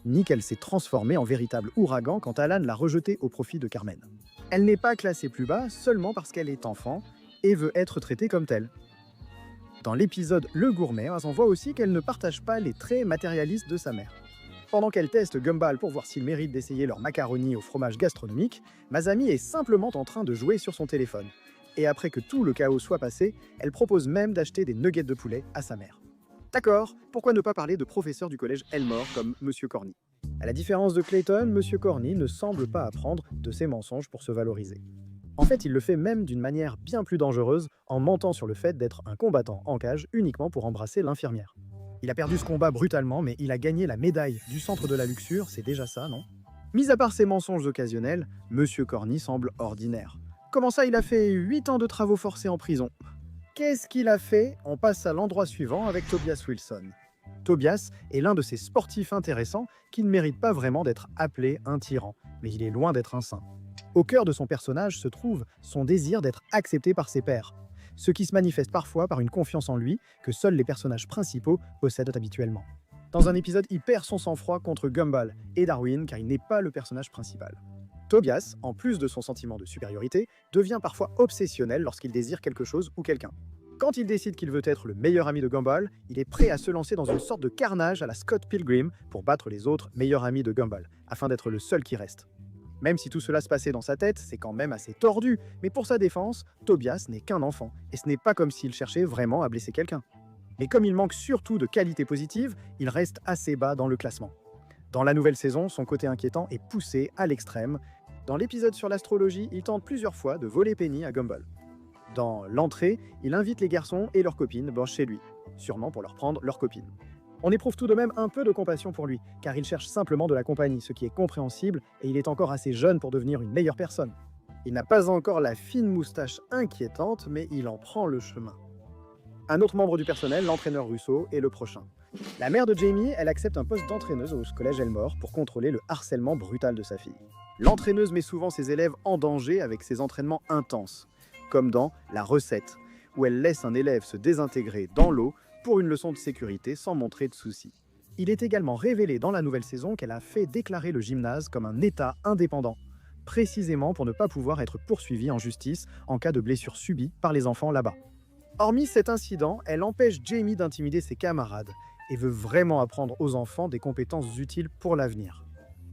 ni qu'elle s'est transformée en véritable ouragan quand Alan l'a rejetée au profit de Carmen. Elle n'est pas classée plus bas seulement parce qu'elle est enfant et veut être traitée comme telle. Dans l'épisode Le Gourmet, on voit aussi qu'elle ne partage pas les traits matérialistes de sa mère. Pendant qu'elle teste Gumball pour voir s'il mérite d'essayer leur macaroni au fromage gastronomique, Masami est simplement en train de jouer sur son téléphone. Et après que tout le chaos soit passé, elle propose même d'acheter des nuggets de poulet à sa mère. D'accord, pourquoi ne pas parler de professeur du collège Elmore comme Monsieur Corny? À la différence de Clayton, Monsieur Corny ne semble pas apprendre de ses mensonges pour se valoriser. En fait, il le fait même d'une manière bien plus dangereuse en mentant sur le fait d'être un combattant en cage uniquement pour embrasser l'infirmière. Il a perdu ce combat brutalement, mais il a gagné la médaille du centre de la luxure, c'est déjà ça, non? Mis à part ses mensonges occasionnels, Monsieur Corny semble ordinaire. Comment ça, il a fait 8 ans de travaux forcés en prison? Qu'est-ce qu'il a fait? On passe à l'endroit suivant avec Tobias Wilson. Tobias est l'un de ces sportifs intéressants qui ne mérite pas vraiment d'être appelé un tyran, mais il est loin d'être un saint. Au cœur de son personnage se trouve son désir d'être accepté par ses pairs, ce qui se manifeste parfois par une confiance en lui que seuls les personnages principaux possèdent habituellement. Dans un épisode, il perd son sang-froid contre Gumball et Darwin car il n'est pas le personnage principal. Tobias, en plus de son sentiment de supériorité, devient parfois obsessionnel lorsqu'il désire quelque chose ou quelqu'un. Quand il décide qu'il veut être le meilleur ami de Gumball, il est prêt à se lancer dans une sorte de carnage à la Scott Pilgrim pour battre les autres meilleurs amis de Gumball, afin d'être le seul qui reste. Même si tout cela se passait dans sa tête, c'est quand même assez tordu, mais pour sa défense, Tobias n'est qu'un enfant, et ce n'est pas comme s'il cherchait vraiment à blesser quelqu'un. Mais comme il manque surtout de qualités positives, il reste assez bas dans le classement. Dans la nouvelle saison, son côté inquiétant est poussé à l'extrême. Dans l'épisode sur l'astrologie, il tente plusieurs fois de voler Penny à Gumball. Dans l'entrée, il invite les garçons et leurs copines chez lui, sûrement pour leur prendre leurs copines. On éprouve tout de même un peu de compassion pour lui, car il cherche simplement de la compagnie, ce qui est compréhensible, et il est encore assez jeune pour devenir une meilleure personne. Il n'a pas encore la fine moustache inquiétante, mais il en prend le chemin. Un autre membre du personnel, l'entraîneur Russo, est le prochain. La mère de Jamie, elle accepte un poste d'entraîneuse au collège Elmore pour contrôler le harcèlement brutal de sa fille. L'entraîneuse met souvent ses élèves en danger avec ses entraînements intenses, comme dans La Recette, où elle laisse un élève se désintégrer dans l'eau pour une leçon de sécurité sans montrer de soucis. Il est également révélé dans la nouvelle saison qu'elle a fait déclarer le gymnase comme un état indépendant, précisément pour ne pas pouvoir être poursuivie en justice en cas de blessure subie par les enfants là-bas. Hormis cet incident, elle empêche Jamie d'intimider ses camarades et veut vraiment apprendre aux enfants des compétences utiles pour l'avenir.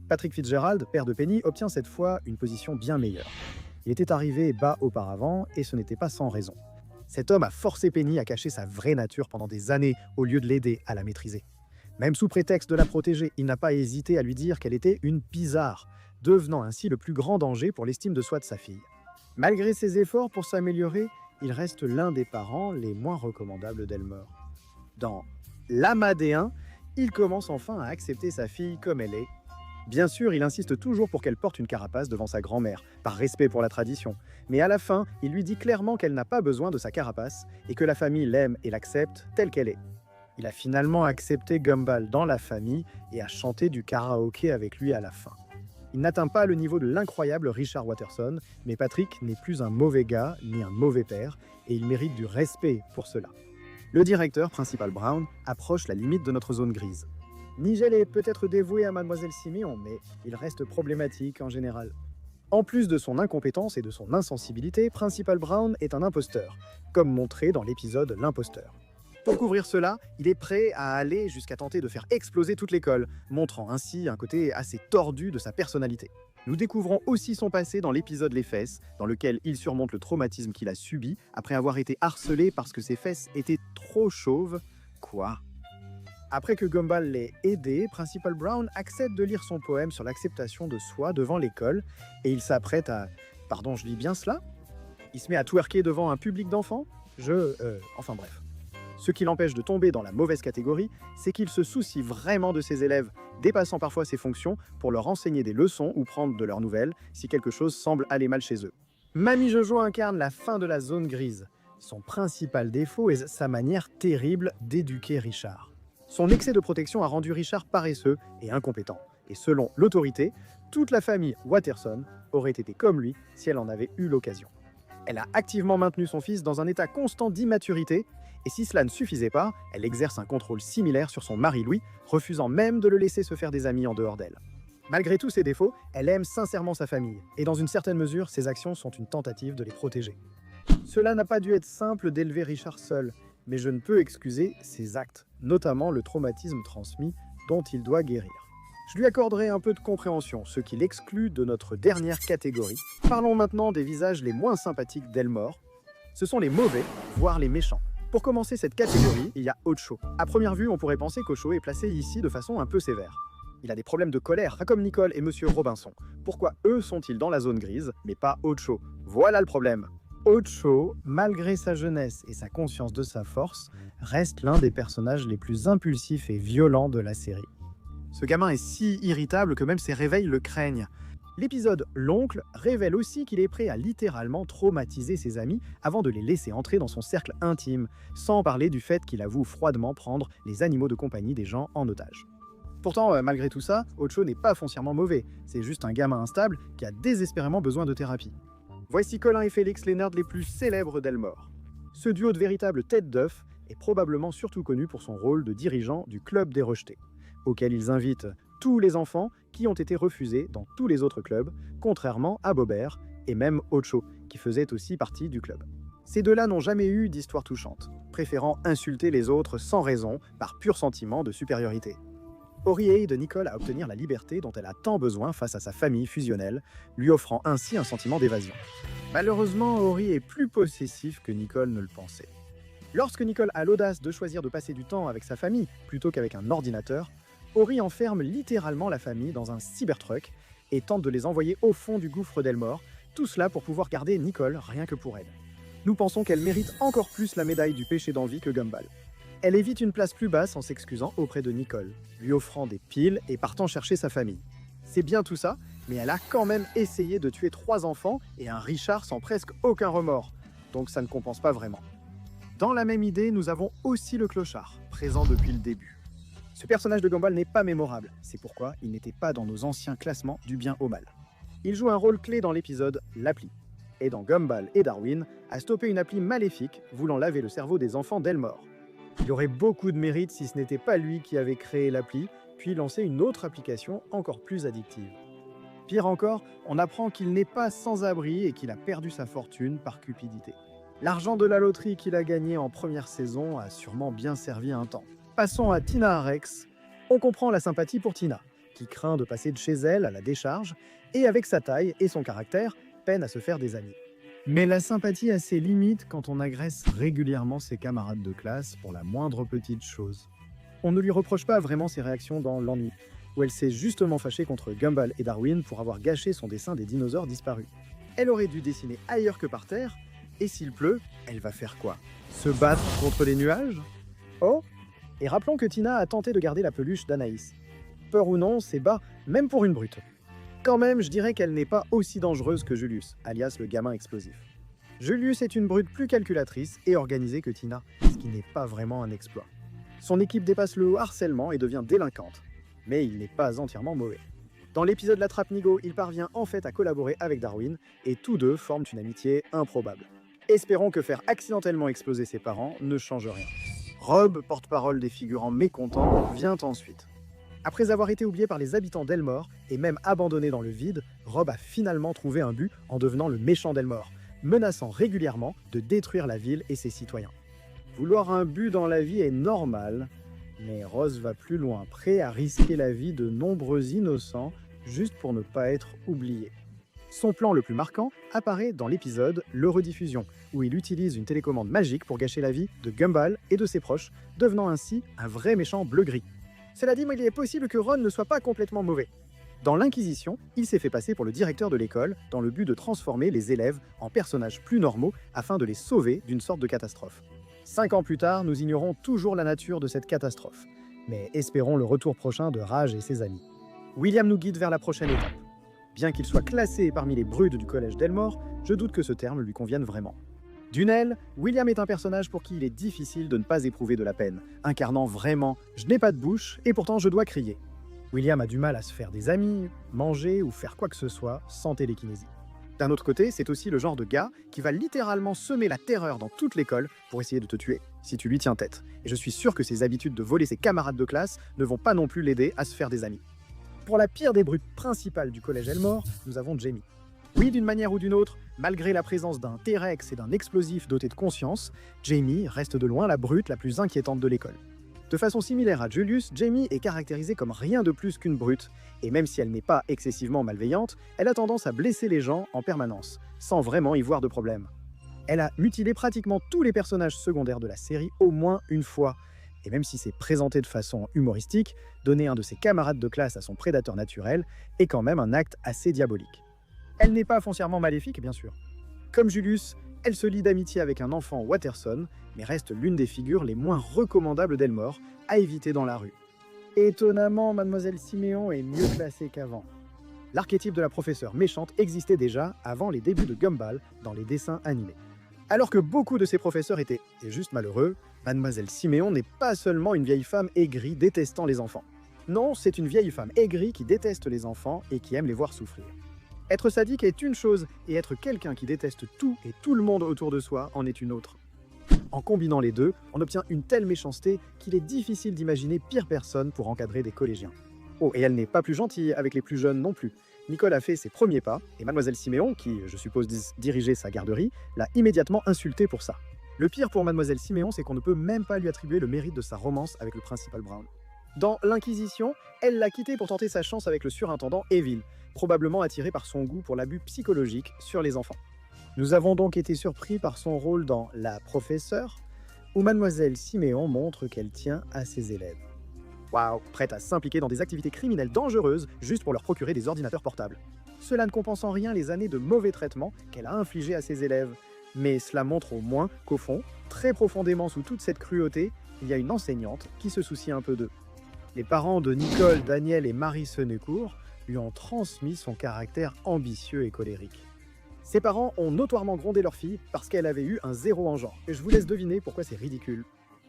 Patrick Fitzgerald, père de Penny, obtient cette fois une position bien meilleure. Il était arrivé bas auparavant et ce n'était pas sans raison. Cet homme a forcé Penny à cacher sa vraie nature pendant des années au lieu de l'aider à la maîtriser. Même sous prétexte de la protéger, il n'a pas hésité à lui dire qu'elle était une bizarre, devenant ainsi le plus grand danger pour l'estime de soi de sa fille. Malgré ses efforts pour s'améliorer, il reste l'un des parents les moins recommandables d'Elmore. Dans L'Amadéen, il commence enfin à accepter sa fille comme elle est, Bien sûr, il insiste toujours pour qu'elle porte une carapace devant sa grand-mère, par respect pour la tradition. Mais à la fin, il lui dit clairement qu'elle n'a pas besoin de sa carapace et que la famille l'aime et l'accepte telle qu'elle est. Il a finalement accepté Gumball dans la famille et a chanté du karaoké avec lui à la fin. Il n'atteint pas le niveau de l'incroyable Richard Watterson, mais Patrick n'est plus un mauvais gars ni un mauvais père, et il mérite du respect pour cela. Le directeur, Principal Brown, approche la limite de notre zone grise. Nigel est peut-être dévoué à Mademoiselle Siméon, mais il reste problématique en général. En plus de son incompétence et de son insensibilité, Principal Brown est un imposteur, comme montré dans l'épisode L'imposteur. Pour couvrir cela, il est prêt à aller jusqu'à tenter de faire exploser toute l'école, montrant ainsi un côté assez tordu de sa personnalité. Nous découvrons aussi son passé dans l'épisode Les Fesses, dans lequel il surmonte le traumatisme qu'il a subi après avoir été harcelé parce que ses fesses étaient trop chauves. Quoi ? Après que Gumball l'ait aidé, Principal Brown accepte de lire son poème sur l'acceptation de soi devant l'école et il s'apprête à... Pardon, je lis bien cela ? Il se met à twerker devant un public d'enfants ? Enfin bref. Ce qui l'empêche de tomber dans la mauvaise catégorie, c'est qu'il se soucie vraiment de ses élèves, dépassant parfois ses fonctions pour leur enseigner des leçons ou prendre de leurs nouvelles si quelque chose semble aller mal chez eux. Mamie Jojo incarne la fin de la zone grise. Son principal défaut est sa manière terrible d'éduquer Richard. Son excès de protection a rendu Richard paresseux et incompétent. Et selon l'autorité, toute la famille Watterson aurait été comme lui si elle en avait eu l'occasion. Elle a activement maintenu son fils dans un état constant d'immaturité, et si cela ne suffisait pas, elle exerce un contrôle similaire sur son mari Louis, refusant même de le laisser se faire des amis en dehors d'elle. Malgré tous ses défauts, elle aime sincèrement sa famille, et dans une certaine mesure, ses actions sont une tentative de les protéger. Cela n'a pas dû être simple d'élever Richard seul, mais je ne peux excuser ses actes, notamment le traumatisme transmis dont il doit guérir. Je lui accorderai un peu de compréhension, ce qui l'exclut de notre dernière catégorie. Parlons maintenant des visages les moins sympathiques d'Elmore. Ce sont les mauvais, voire les méchants. Pour commencer cette catégorie, il y a Ocho. À première vue, on pourrait penser qu'Ocho est placé ici de façon un peu sévère. Il a des problèmes de colère, pas comme Nicole et Monsieur Robinson. Pourquoi eux sont-ils dans la zone grise, mais pas Ocho? Voilà le problème. Ocho, malgré sa jeunesse et sa conscience de sa force, reste l'un des personnages les plus impulsifs et violents de la série. Ce gamin est si irritable que même ses réveils le craignent. L'épisode L'Oncle révèle aussi qu'il est prêt à littéralement traumatiser ses amis avant de les laisser entrer dans son cercle intime, sans parler du fait qu'il avoue froidement prendre les animaux de compagnie des gens en otage. Pourtant, malgré tout ça, Ocho n'est pas foncièrement mauvais, c'est juste un gamin instable qui a désespérément besoin de thérapie. Voici Colin et Félix, les nerds les plus célèbres d'Elmore. Ce duo de véritables têtes d'œuf est probablement surtout connu pour son rôle de dirigeant du Club des Rejetés, auquel ils invitent tous les enfants qui ont été refusés dans tous les autres clubs, contrairement à Bobert et même Ocho, qui faisait aussi partie du club. Ces deux-là n'ont jamais eu d'histoire touchante, préférant insulter les autres sans raison, par pur sentiment de supériorité. Ori aide Nicole à obtenir la liberté dont elle a tant besoin face à sa famille fusionnelle, lui offrant ainsi un sentiment d'évasion. Malheureusement, Ori est plus possessif que Nicole ne le pensait. Lorsque Nicole a l'audace de choisir de passer du temps avec sa famille plutôt qu'avec un ordinateur, Ori enferme littéralement la famille dans un cybertruck et tente de les envoyer au fond du gouffre d'Elmore, tout cela pour pouvoir garder Nicole rien que pour elle. Nous pensons qu'elle mérite encore plus la médaille du péché d'envie que Gumball. Elle évite une place plus basse en s'excusant auprès de Nicole, lui offrant des piles et partant chercher sa famille. C'est bien tout ça, mais elle a quand même essayé de tuer 3 enfants et un Richard sans presque aucun remords, donc ça ne compense pas vraiment. Dans la même idée, nous avons aussi le clochard, présent depuis le début. Ce personnage de Gumball n'est pas mémorable, c'est pourquoi il n'était pas dans nos anciens classements du bien au mal. Il joue un rôle clé dans l'épisode L'appli, aidant Gumball et Darwin à stopper une appli maléfique voulant laver le cerveau des enfants d'Elmore. Il aurait beaucoup de mérite si ce n'était pas lui qui avait créé l'appli, puis lancé une autre application encore plus addictive. Pire encore, on apprend qu'il n'est pas sans abri et qu'il a perdu sa fortune par cupidité. L'argent de la loterie qu'il a gagné en première saison a sûrement bien servi un temps. Passons à Tina Rex. On comprend la sympathie pour Tina, qui craint de passer de chez elle à la décharge, et avec sa taille et son caractère, peine à se faire des amis. Mais la sympathie a ses limites quand on agresse régulièrement ses camarades de classe pour la moindre petite chose. On ne lui reproche pas vraiment ses réactions dans L'Ennui, où elle s'est justement fâchée contre Gumball et Darwin pour avoir gâché son dessin des dinosaures disparus. Elle aurait dû dessiner ailleurs que par terre, et s'il pleut, elle va faire quoi? Se battre contre les nuages? Oh! Et rappelons que Tina a tenté de garder la peluche d'Anaïs. peur ou non, c'est bas, même pour une brute. Quand même, je dirais qu'elle n'est pas aussi dangereuse que Julius, alias le gamin explosif. Julius est une brute plus calculatrice et organisée que Tina, ce qui n'est pas vraiment un exploit. Son équipe dépasse le harcèlement et devient délinquante. Mais il n'est pas entièrement mauvais. Dans l'épisode La Trappe Nigo, il parvient en fait à collaborer avec Darwin, et tous deux forment une amitié improbable. Espérons que faire accidentellement exploser ses parents ne change rien. Rob, porte-parole des figurants mécontents, vient ensuite. Après avoir été oublié par les habitants d'Elmore, et même abandonné dans le vide, Rob a finalement trouvé un but en devenant le méchant d'Elmore, menaçant régulièrement de détruire la ville et ses citoyens. Vouloir un but dans la vie est normal, mais Ross va plus loin, prêt à risquer la vie de nombreux innocents juste pour ne pas être oublié. Son plan le plus marquant apparaît dans l'épisode Le Rediffusion, où il utilise une télécommande magique pour gâcher la vie de Gumball et de ses proches, devenant ainsi un vrai méchant bleu-gris. Cela dit, il est possible que Ron ne soit pas complètement mauvais. Dans l'Inquisition, il s'est fait passer pour le directeur de l'école dans le but de transformer les élèves en personnages plus normaux afin de les sauver d'une sorte de catastrophe. 5 ans plus tard, nous ignorons toujours la nature de cette catastrophe, mais espérons le retour prochain de Raj et ses amis. William nous guide vers la prochaine étape. Bien qu'il soit classé parmi les brutes du collège d'Elmore, je doute que ce terme lui convienne vraiment. D'une aile, William est un personnage pour qui il est difficile de ne pas éprouver de la peine, incarnant vraiment « je n'ai pas de bouche et pourtant je dois crier ». William a du mal à se faire des amis, manger ou faire quoi que ce soit sans télékinésie. D'un autre côté, c'est aussi le genre de gars qui va littéralement semer la terreur dans toute l'école pour essayer de te tuer, si tu lui tiens tête. Et je suis sûr que ses habitudes de voler ses camarades de classe ne vont pas non plus l'aider à se faire des amis. Pour la pire des brutes principales du collège Elmore, nous avons Jamie. Oui, d'une manière ou d'une autre, malgré la présence d'un T-Rex et d'un explosif doté de conscience, Jamie reste de loin la brute la plus inquiétante de l'école. De façon similaire à Julius, Jamie est caractérisée comme rien de plus qu'une brute, et même si elle n'est pas excessivement malveillante, elle a tendance à blesser les gens en permanence, sans vraiment y voir de problème. Elle a mutilé pratiquement tous les personnages secondaires de la série au moins une fois, et même si c'est présenté de façon humoristique, donner un de ses camarades de classe à son prédateur naturel est quand même un acte assez diabolique. Elle n'est pas foncièrement maléfique, bien sûr. Comme Julius, elle se lie d'amitié avec un enfant Watterson, mais reste l'une des figures les moins recommandables d'Elmore, à éviter dans la rue. Étonnamment, Mademoiselle Siméon est mieux classée qu'avant. L'archétype de la professeure méchante existait déjà avant les débuts de Gumball dans les dessins animés. Alors que beaucoup de ses professeurs étaient juste malheureux, Mademoiselle Siméon n'est pas seulement une vieille femme aigrie détestant les enfants. Non, c'est une vieille femme aigrie qui déteste les enfants et qui aime les voir souffrir. Être sadique est une chose, et être quelqu'un qui déteste tout et tout le monde autour de soi en est une autre. En combinant les deux, on obtient une telle méchanceté qu'il est difficile d'imaginer pire personne pour encadrer des collégiens. Oh, et elle n'est pas plus gentille avec les plus jeunes non plus. Nicole a fait ses premiers pas, et Mademoiselle Siméon, qui, je suppose, dirigeait sa garderie, l'a immédiatement insultée pour ça. Le pire pour Mademoiselle Siméon, c'est qu'on ne peut même pas lui attribuer le mérite de sa romance avec le principal Brown. Dans l'Inquisition, elle l'a quitté pour tenter sa chance avec le surintendant Evil, probablement attiré par son goût pour l'abus psychologique sur les enfants. Nous avons donc été surpris par son rôle dans La Professeure, où Mademoiselle Siméon montre qu'elle tient à ses élèves. Waouh, prête à s'impliquer dans des activités criminelles dangereuses juste pour leur procurer des ordinateurs portables. Cela ne compense en rien les années de mauvais traitements qu'elle a infligés à ses élèves. Mais cela montre au moins qu'au fond, très profondément sous toute cette cruauté, il y a une enseignante qui se soucie un peu d'eux. Les parents de Nicole, Daniel et Marie Senecourt lui ont transmis son caractère ambitieux et colérique. Ses parents ont notoirement grondé leur fille parce qu'elle avait eu un 0 en genre, et je vous laisse deviner pourquoi c'est ridicule.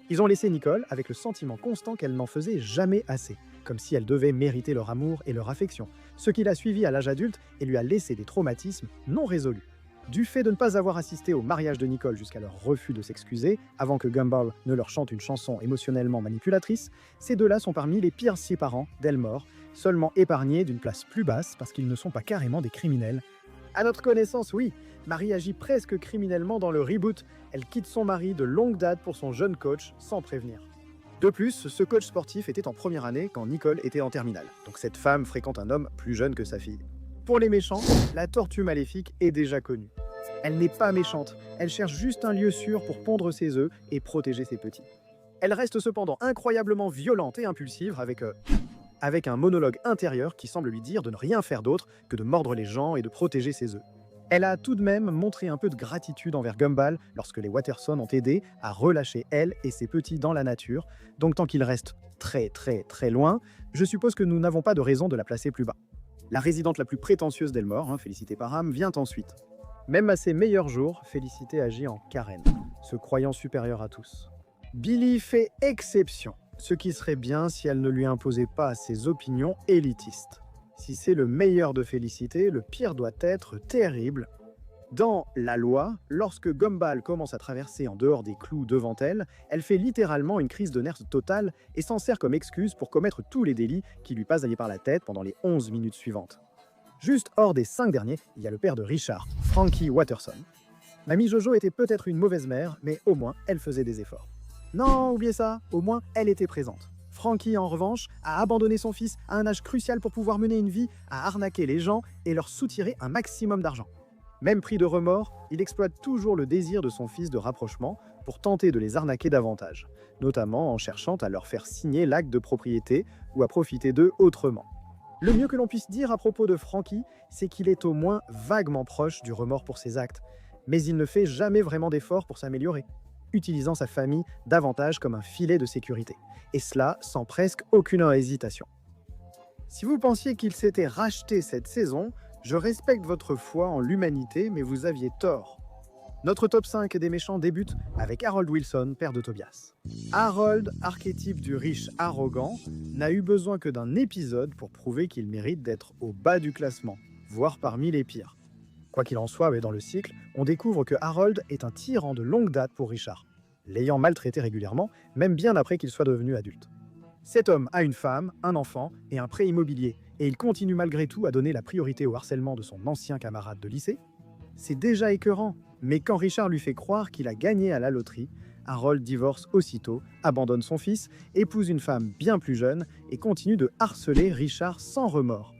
Ils ont laissé Nicole avec le sentiment constant qu'elle n'en faisait jamais assez, comme si elle devait mériter leur amour et leur affection, ce qui l'a suivie à l'âge adulte et lui a laissé des traumatismes non résolus. Du fait de ne pas avoir assisté au mariage de Nicole jusqu'à leur refus de s'excuser, avant que Gumball ne leur chante une chanson émotionnellement manipulatrice, ces deux-là sont parmi les pires 6 parents d'Elmore, seulement épargnés d'une place plus basse parce qu'ils ne sont pas carrément des criminels. À notre connaissance, oui, Marie agit presque criminellement dans le reboot. Elle quitte son mari de longue date pour son jeune coach sans prévenir. De plus, ce coach sportif était en première année quand Nicole était en terminale, donc cette femme fréquente un homme plus jeune que sa fille. Pour les méchants, la tortue maléfique est déjà connue. Elle n'est pas méchante, elle cherche juste un lieu sûr pour pondre ses œufs et protéger ses petits. Elle reste cependant incroyablement violente et impulsive avec un monologue intérieur qui semble lui dire de ne rien faire d'autre que de mordre les gens et de protéger ses œufs. Elle a tout de même montré un peu de gratitude envers Gumball lorsque les Watterson ont aidé à relâcher elle et ses petits dans la nature, donc tant qu'ils restent très loin, je suppose que nous n'avons pas de raison de la placer plus bas. La résidente la plus prétentieuse d'Elmore, Félicité Parham, vient ensuite. Même à ses meilleurs jours, Félicité agit en Karen, se croyant supérieure à tous. Billy fait exception, ce qui serait bien si elle ne lui imposait pas ses opinions élitistes. Si c'est le meilleur de Félicité, le pire doit être terrible. Dans La Loi, lorsque Gumball commence à traverser en dehors des clous devant elle, elle fait littéralement une crise de nerfs totale et s'en sert comme excuse pour commettre tous les délits qui lui passent par la tête pendant les 11 minutes suivantes. Juste hors des 5 derniers, il y a le père de Richard, Frankie Watterson. Mamie Jojo était peut-être une mauvaise mère, mais au moins elle faisait des efforts. Non, oubliez ça, au moins elle était présente. Frankie, en revanche, a abandonné son fils à un âge crucial pour pouvoir mener une vie, à arnaquer les gens et leur soutirer un maximum d'argent. Même pris de remords, il exploite toujours le désir de son fils de rapprochement pour tenter de les arnaquer davantage, notamment en cherchant à leur faire signer l'acte de propriété ou à profiter d'eux autrement. Le mieux que l'on puisse dire à propos de Frankie, c'est qu'il est au moins vaguement proche du remords pour ses actes, mais il ne fait jamais vraiment d'efforts pour s'améliorer, utilisant sa famille davantage comme un filet de sécurité, et cela sans presque aucune hésitation. Si vous pensiez qu'il s'était racheté cette saison, je respecte votre foi en l'humanité, mais vous aviez tort. Notre top 5 des méchants débute avec Harold Wilson, père de Tobias. Harold, archétype du riche arrogant, n'a eu besoin que d'un épisode pour prouver qu'il mérite d'être au bas du classement, voire parmi les pires. Quoi qu'il en soit, dans le cycle, on découvre que Harold est un tyran de longue date pour Richard, l'ayant maltraité régulièrement, même bien après qu'il soit devenu adulte. Cet homme a une femme, un enfant et un prêt immobilier, et il continue malgré tout à donner la priorité au harcèlement de son ancien camarade de lycée. C'est déjà écœurant, mais quand Richard lui fait croire qu'il a gagné à la loterie, Harold divorce aussitôt, abandonne son fils, épouse une femme bien plus jeune et continue de harceler Richard sans remords.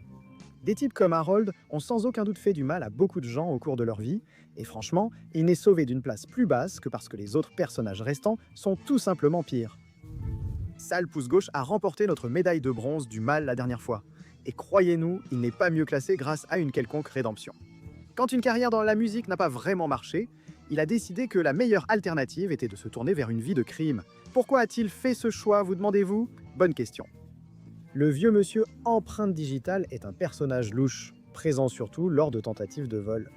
Des types comme Harold ont sans aucun doute fait du mal à beaucoup de gens au cours de leur vie, et franchement, il n'est sauvé d'une place plus basse que parce que les autres personnages restants sont tout simplement pires. Sale pouce gauche a remporté notre médaille de bronze du mal la dernière fois. Et croyez-nous, il n'est pas mieux classé grâce à une quelconque rédemption. Quand une carrière dans la musique n'a pas vraiment marché, il a décidé que la meilleure alternative était de se tourner vers une vie de crime. Pourquoi a-t-il fait ce choix, vous demandez-vous? Bonne question. Le vieux monsieur empreinte digitale est un personnage louche, présent surtout lors de tentatives de vol.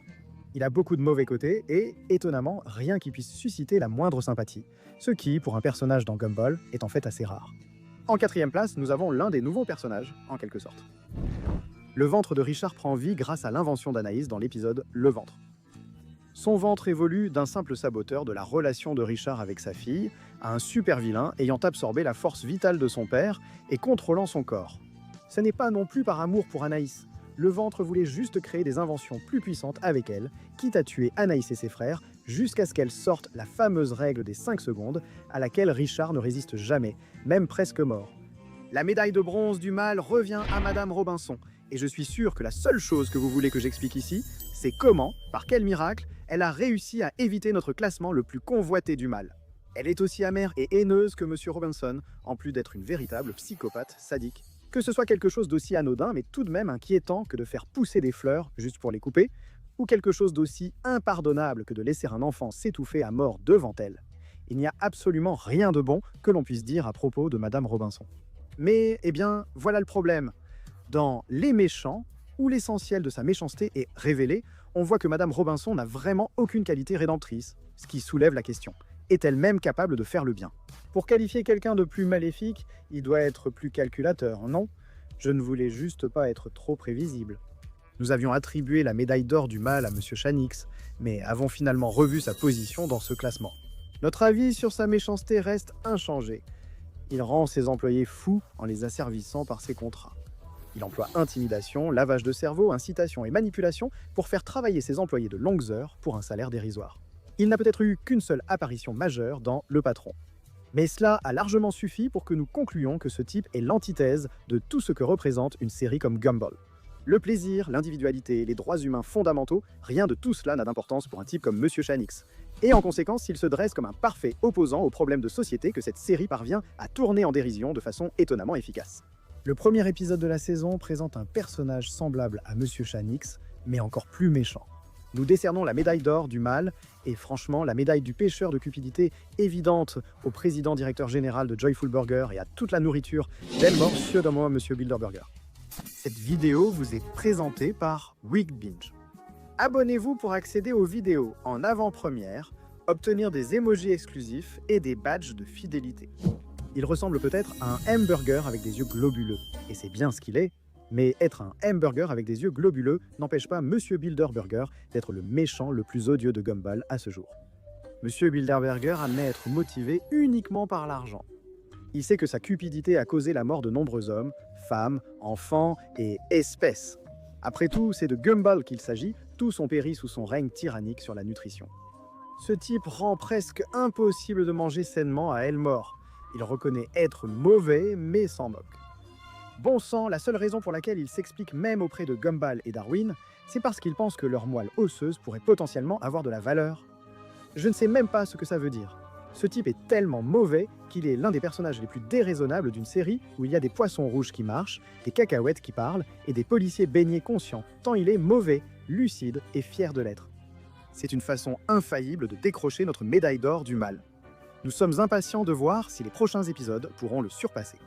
Il a beaucoup de mauvais côtés et, étonnamment, rien qui puisse susciter la moindre sympathie, ce qui, pour un personnage dans Gumball, est en fait assez rare. En 4e place, nous avons l'un des nouveaux personnages, en quelque sorte. Le ventre de Richard prend vie grâce à l'invention d'Anaïs dans l'épisode Le Ventre. Son ventre évolue d'un simple saboteur de la relation de Richard avec sa fille à un super vilain ayant absorbé la force vitale de son père et contrôlant son corps. Ce n'est pas non plus par amour pour Anaïs. Le ventre voulait juste créer des inventions plus puissantes avec elle, quitte à tuer Anaïs et ses frères, jusqu'à ce qu'elle sorte la fameuse règle des 5 secondes, à laquelle Richard ne résiste jamais, même presque mort. La médaille de bronze du mal revient à Madame Robinson, et je suis sûr que la seule chose que vous voulez que j'explique ici, c'est comment, par quel miracle, elle a réussi à éviter notre classement le plus convoité du mal. Elle est aussi amère et haineuse que Monsieur Robinson, en plus d'être une véritable psychopathe sadique. Que ce soit quelque chose d'aussi anodin, mais tout de même inquiétant que de faire pousser des fleurs juste pour les couper, ou quelque chose d'aussi impardonnable que de laisser un enfant s'étouffer à mort devant elle. Il n'y a absolument rien de bon que l'on puisse dire à propos de Madame Robinson. Mais, voilà le problème. Dans Les Méchants, où l'essentiel de sa méchanceté est révélé, on voit que Madame Robinson n'a vraiment aucune qualité rédemptrice, ce qui soulève la question. Est-elle même capable de faire le bien? Pour qualifier quelqu'un de plus maléfique, il doit être plus calculateur, non? Je ne voulais juste pas être trop prévisible. Nous avions attribué la médaille d'or du mal à Monsieur Chanix, mais avons finalement revu sa position dans ce classement. Notre avis sur sa méchanceté reste inchangé. Il rend ses employés fous en les asservissant par ses contrats. Il emploie intimidation, lavage de cerveau, incitation et manipulation pour faire travailler ses employés de longues heures pour un salaire dérisoire. Il n'a peut-être eu qu'une seule apparition majeure dans Le Patron. Mais cela a largement suffi pour que nous concluions que ce type est l'antithèse de tout ce que représente une série comme Gumball. Le plaisir, l'individualité, les droits humains fondamentaux, rien de tout cela n'a d'importance pour un type comme Monsieur Chanix. Et en conséquence, il se dresse comme un parfait opposant aux problèmes de société que cette série parvient à tourner en dérision de façon étonnamment efficace. Le premier épisode de la saison présente un personnage semblable à Monsieur Chanix, mais encore plus méchant. Nous décernons la médaille d'or du mal et franchement la médaille du pêcheur de cupidité évidente au président directeur général de Joyful Burger et à toute la nourriture d'Elmore, Monsieur Bilderberger. Cette vidéo vous est présentée par Week Binge. Abonnez-vous pour accéder aux vidéos en avant-première, obtenir des emojis exclusifs et des badges de fidélité. Il ressemble peut-être à un hamburger avec des yeux globuleux, et c'est bien ce qu'il est, mais être un hamburger avec des yeux globuleux n'empêche pas Monsieur Bilderberger d'être le méchant le plus odieux de Gumball à ce jour. Monsieur Bilderberger admet être motivé uniquement par l'argent. Il sait que sa cupidité a causé la mort de nombreux hommes, femmes, enfants et espèces. Après tout, c'est de Gumball qu'il s'agit, tous ont péri sous son règne tyrannique sur la nutrition. Ce type rend presque impossible de manger sainement à Elmore. Il reconnaît être mauvais, mais s'en moque. Bon sang, la seule raison pour laquelle il s'explique même auprès de Gumball et Darwin, c'est parce qu'il pense que leur moelle osseuse pourrait potentiellement avoir de la valeur. Je ne sais même pas ce que ça veut dire. Ce type est tellement mauvais qu'il est l'un des personnages les plus déraisonnables d'une série où il y a des poissons rouges qui marchent, des cacahuètes qui parlent et des policiers baignés conscients, tant il est mauvais, lucide et fier de l'être. C'est une façon infaillible de décrocher notre médaille d'or du mal. Nous sommes impatients de voir si les prochains épisodes pourront le surpasser.